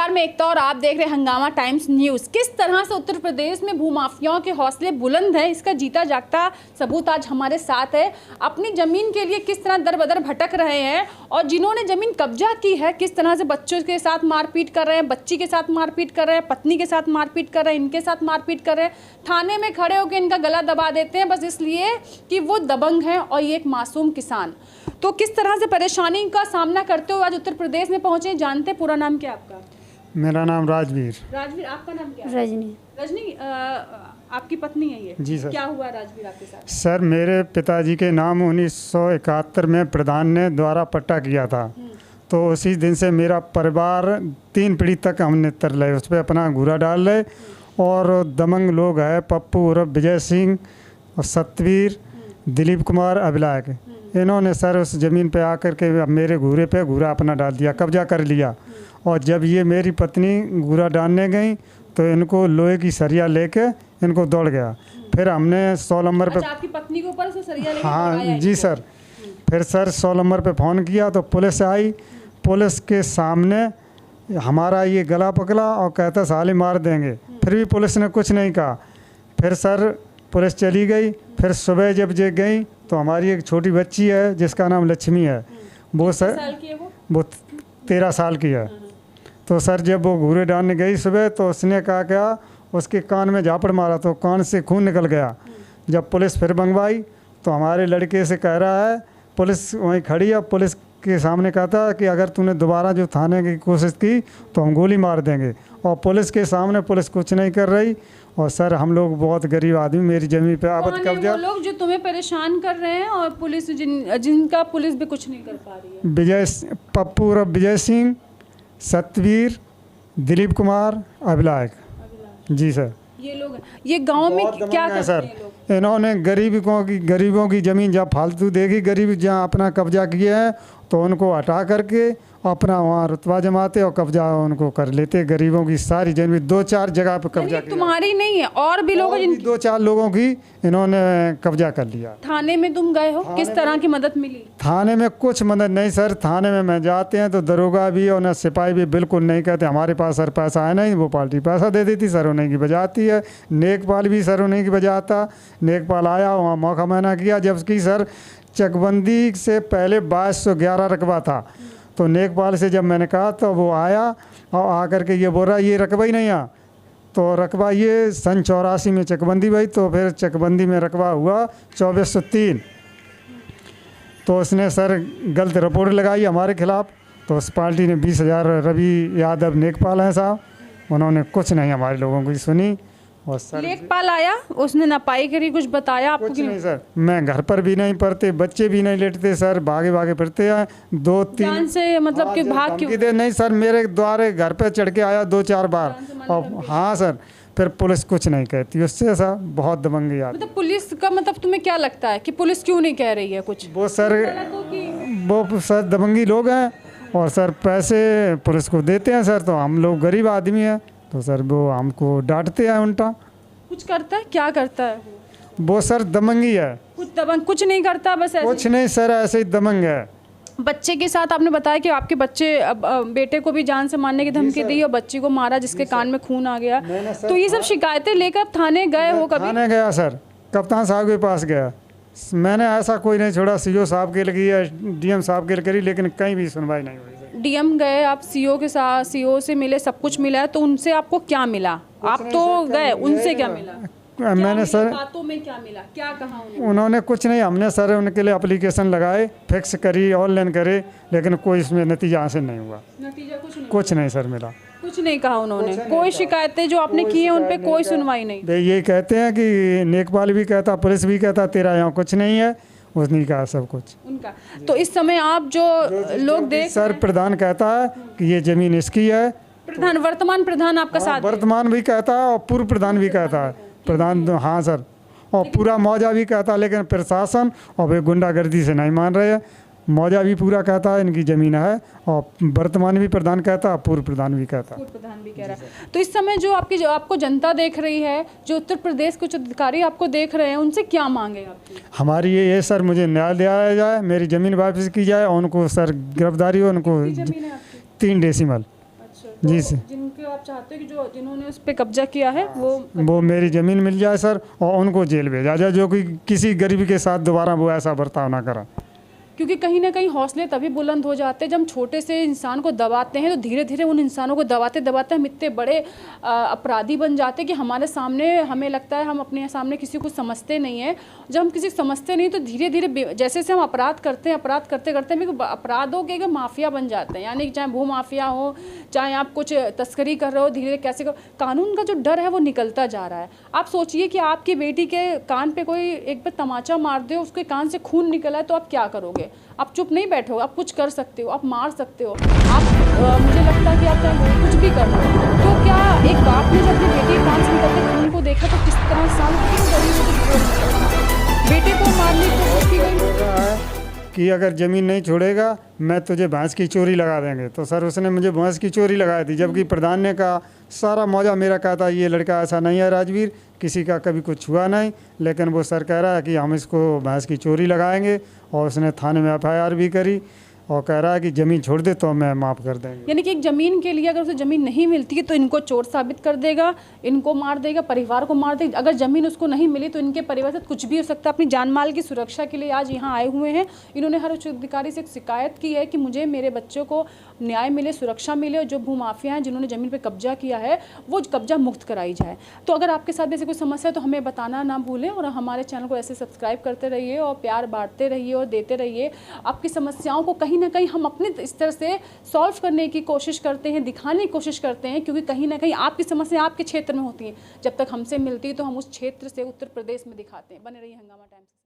नमस्कार, मैं एकता और आप देख रहे हैं हंगामा टाइम्स न्यूज़। किस तरह से उत्तर प्रदेश में भूमाफियाओं के हौसले बुलंद हैं, इसका जीता जागता सबूत आज हमारे साथ है। अपनी ज़मीन के लिए किस तरह दर बदर भटक रहे हैं और जिन्होंने ज़मीन कब्जा की है किस तरह से बच्चों के साथ मारपीट कर रहे हैं, बच्ची के साथ मारपीट कर रहे हैं, पत्नी के साथ मारपीट कर रहे हैं, इनके साथ मारपीट कर रहे हैं, थाने में खड़े होकर इनका गला दबा देते हैं बस इसलिए कि वो दबंग हैं और ये एक मासूम किसान। तो किस तरह से परेशानी का सामना करते हुए आज उत्तर प्रदेश में पहुंचे, जानते। पूरा नाम क्या आपका? मेरा नाम राजवीर। राजवीर, आपका नाम क्या है? रजनी। रजनी, आपकी पत्नी है ये? जी सर। क्या हुआ राजवीर आपके साथ? सर, मेरे पिताजी के नाम 1971 में प्रधान ने द्वारा पट्टा किया था, तो उसी दिन से मेरा परिवार 3 पीढ़ी तक हमने तर रहे, उस पर अपना घूरा डाल रहे। और दमंग लोग हैं, पप्पू उर्फ विजय सिंह और सतवीर, दिलीप कुमार, अभिलाक, इन्होंने सर उस ज़मीन पे आकर के मेरे घूरे पे घूरा अपना डाल दिया, कब्जा कर लिया। और जब ये मेरी पत्नी घूरा डालने गई तो इनको लोहे की सरिया लेके इनको दौड़ गया। फिर हमने 100 नंबर पे, अच्छा, आपकी पत्नी के ऊपर से सरिया लेके हाँ दौड़ाया जी इनको? सर। फिर सर 100 नंबर पे फ़ोन किया तो पुलिस आई। पुलिस के सामने हमारा ये गला पकड़ा और कहता साले मार देंगे, फिर भी पुलिस ने कुछ नहीं कहा। फिर सर पुलिस चली गई। फिर सुबह जब जे गई तो हमारी एक छोटी बच्ची है जिसका नाम लक्ष्मी है, वो सर साल की है वो 13 साल की है। तो सर जब वो घूरे डालने गई सुबह तो उसने कहा क्या, उसके कान में झापड़ मारा तो कान से खून निकल गया। जब पुलिस फिर मंगवाई तो हमारे लड़के से कह रहा है, पुलिस वहीं खड़ी है, पुलिस के सामने कहता कि अगर तूने दोबारा जो थाने की कोशिश की तो हम गोली मार देंगे। और पुलिस के सामने पुलिस कुछ नहीं कर रही। और सर हम लोग बहुत गरीब आदमी, मेरी ज़मीन पे अवैध कब्जा। वो लोग जो तुम्हें परेशान कर रहे हैं और पुलिस जिनका पुलिस भी कुछ नहीं कर पा रही है? पप्पू उर्फ विजय सिंह, सतवीर, दिलीप कुमार, अभिलाक। जी सर। ये लोग ये गांव में क्या करते सर, हैं लोग? इन्होंने गरीबों की ज़मीन जहाँ फालतू देखी, गरीब जहाँ अपना कब्जा किए हैं तो उनको हटा करके अपना वहाँ रुतबा जमाते और कब्जा उनको कर लेते। गरीबों की सारी ज़मीन 2-4 जगह पे कब्जा किया। तुम्हारी नहीं है और भी लोग 2-4 लोगों की इन्होंने कब्जा कर लिया। थाने में तुम गए हो, किस तरह की मदद मिली? थाने में कुछ मदद नहीं सर। थाने में मैं जाते हैं तो दरोगा भी और न सिपाही भी बिल्कुल नहीं कहते हमारे पास सर पैसा है नहीं। वो पार्टी पैसा दे देती, सर उन्हीं की बजाती है। नेकपाल भी सर उन्हीं की बजाता। नेकपाल आया, वहाँ मौका मैना किया, जबकि सर चकबंदी से पहले 2211 रकबा था। तो नेकपाल से जब मैंने कहा तो वो आया और आकर के ये बोल रहा ये रकबा ही नहीं आ। तो रकबा ये सन 84 में चकबंदी हुई, तो फिर चकबंदी में रकबा हुआ 2403। तो उसने सर गलत रिपोर्ट लगाई हमारे खिलाफ। तो उस पार्टी ने 20,000, रवि यादव नेकपाल हैं साहब, उन्होंने कुछ नहीं हमारे लोगों की सुनी। और सर लेखपाल आया, उसने नपाई करी, कुछ बताया आपको? कुछ नहीं सर। मैं घर पर भी नहीं पढ़ते, बच्चे भी नहीं लेटते सर, भागे भागे फिरते हैं। 2-3 जान से मतलब कि भाग क्यों? दे नहीं सर, मेरे द्वारे घर पे चढ़ के आया 2-4 बार। और हाँ सर, फिर पुलिस कुछ नहीं कहती उससे सर, बहुत दबंगी आती। मतलब पुलिस का मतलब तुम्हें क्या लगता है कि पुलिस क्यों नहीं कह रही है कुछ? वो सर दबंगी लोग हैं और सर पैसे पुलिस को देते हैं सर, तो हम लोग गरीब आदमी हैं तो सर वो हमको डांटते हैं उल्टा। कुछ करता है? क्या करता है वो सर दबंगी है। कुछ दबंग कुछ नहीं करता, बस ऐसे कुछ नहीं सर, ऐसे ही दबंग है। बच्चे के साथ आपने बताया कि आपके बेटे को भी जान से मारने की धमकी दी और बच्ची को मारा जिसके कान में खून आ गया। तो ये सब शिकायतें लेकर थाने गए हो कभी? थाने गया सर, कप्तान साहब के पास गया। मैंने ऐसा कोई नहीं छोड़ा, सीओ साहब के लिए या डीएम साहब के लिए करी, लेकिन कहीं भी सुनवाई नहीं हुई। डीएम गए आप, सीओ के साथ, सीओ से मिले, सब कुछ मिला है, तो उनसे आपको क्या मिला? आप तो गए, उनसे क्या मिला? मैंने सर बातों में क्या मिला, क्या कहा उन्होंने? कुछ नहीं। हमने सर उनके लिए एप्लीकेशन लगाए, फिक्स करी, ऑनलाइन करे, लेकिन कोई इसमें नतीजा हासिल नहीं हुआ। नतीजा कुछ नहीं सर मिला। कुछ नहीं कहा उन्होंने? कोई शिकायतें जो आपने की है उन पे कोई सुनवाई नहीं? ये कहते हैं कि नेकपाल भी कहता, पुलिस भी कहता तेरा यहाँ कुछ नहीं है, उसने कहा सब कुछ उनका। तो इस समय आप जो लोग देख सर, प्रधान कहता है कि ये ज़मीन इसकी है। प्रधान, वर्तमान प्रधान आपका साथ? वर्तमान भी कहता है और पूर्व प्रधान भी कहता है। प्रधान हाँ सर, और पूरा मौजा भी कहता है, लेकिन प्रशासन और वे गुंडागर्दी से नहीं मान रहे हैं। मौजा भी पूरा कहता है इनकी ज़मीन है, और वर्तमान भी प्रधान कहता है, पूर्व प्रधान भी कहता है। पूर्व प्रधान भी कह रहा है। तो इस समय जो आपको जनता देख रही है, जो उत्तर प्रदेश के उच्च अधिकारी आपको देख रहे हैं, उनसे क्या मांगे आपकी? हमारी ये सर, मुझे न्याय दिया जाए, मेरी ज़मीन वापस की जाए और उनको सर गिरफ्तारी हो, उनको 3 डेसिमल। अच्छा, जी सर। जिनके आप चाहते हो कि जो जिन्होंने उस पर कब्जा किया है वो मेरी ज़मीन मिल जाए सर, और उनको जेल भेजा जाए, जो कि किसी गरीब के साथ दोबारा वो ऐसा बर्ताव ना करा। क्योंकि कहीं ना कहीं हौसले तभी बुलंद हो जाते हैं जब हम छोटे से इंसान को दबाते हैं, तो धीरे धीरे उन इंसानों को दबाते दबाते हम इतने बड़े अपराधी बन जाते हैं कि हमारे सामने हमें लगता है हम अपने सामने किसी को समझते नहीं हैं। जब हम किसी को समझते नहीं तो धीरे धीरे जैसे से हम अपराध करते हैं, अपराध करते करते हम एक अपराधों के माफिया बन जाते हैं। यानी चाहे भू माफिया हो, चाहे आप कुछ तस्करी कर रहे हो, धीरे धीरे कैसे कानून का जो डर है वो निकलता जा रहा है। आप सोचिए कि आपकी बेटी के कान पे कोई एक बार तमाचा मार दे, उसके कान से खून निकला है, तो आप क्या करोगे? आप चुप नहीं बैठोगे, आप कुछ कर सकते हो, आप मार सकते हो, आप मुझे लगता है कि आप चाहे कुछ भी कर लो। तो क्या एक बाप ने जब अपनी बेटी के कान से निकलते खून को देखा तो किस तरह साल बेटे को मारने की कोशिश की गई कि अगर ज़मीन नहीं छोड़ेगा मैं तुझे भैंस की चोरी लगा देंगे। तो सर उसने मुझे भैंस की चोरी लगाई थी, जबकि प्रधान ने कहा सारा मौजा मेरा कहा था, ये लड़का ऐसा नहीं है राजवीर, किसी का कभी कुछ हुआ नहीं, लेकिन वो सर कह रहा है कि हम इसको भैंस की चोरी लगाएंगे। और उसने थाने में FIR भी करी और कह रहा है कि ज़मीन छोड़ दे तो मैं माफ़ कर देंगे। यानी कि एक ज़मीन के लिए अगर उसे ज़मीन नहीं मिलती है तो इनको चोर साबित कर देगा, इनको मार देगा, परिवार को मार देगा। अगर ज़मीन उसको नहीं मिली तो इनके परिवार से कुछ भी हो सकता है। अपनी जान माल की सुरक्षा के लिए आज यहाँ आए हुए हैं। इन्होंने हर उच्च अधिकारी से एक शिकायत की है कि मुझे मेरे बच्चों को न्याय मिले, सुरक्षा मिले, और जो भूमाफिया हैं जिन्होंने ज़मीन पर कब्जा किया है वो कब्जा मुक्त कराई जाए। तो अगर आपके साथ ऐसी कोई समस्या है तो हमें बताना ना भूलें, और हमारे चैनल को ऐसे सब्सक्राइब करते रहिए और प्यार बांटते रहिए और देते रहिए। आपकी समस्याओं को कहीं ना कहीं हम अपने इस तरह से सॉल्व करने की कोशिश करते हैं, दिखाने की कोशिश करते हैं, क्योंकि कहीं ना कहीं आपकी समस्या आपके क्षेत्र में होती है। जब तक हमसे मिलती है तो हम उस क्षेत्र से उत्तर प्रदेश में दिखाते हैं। बने रहिए हंगामा टाइम्स।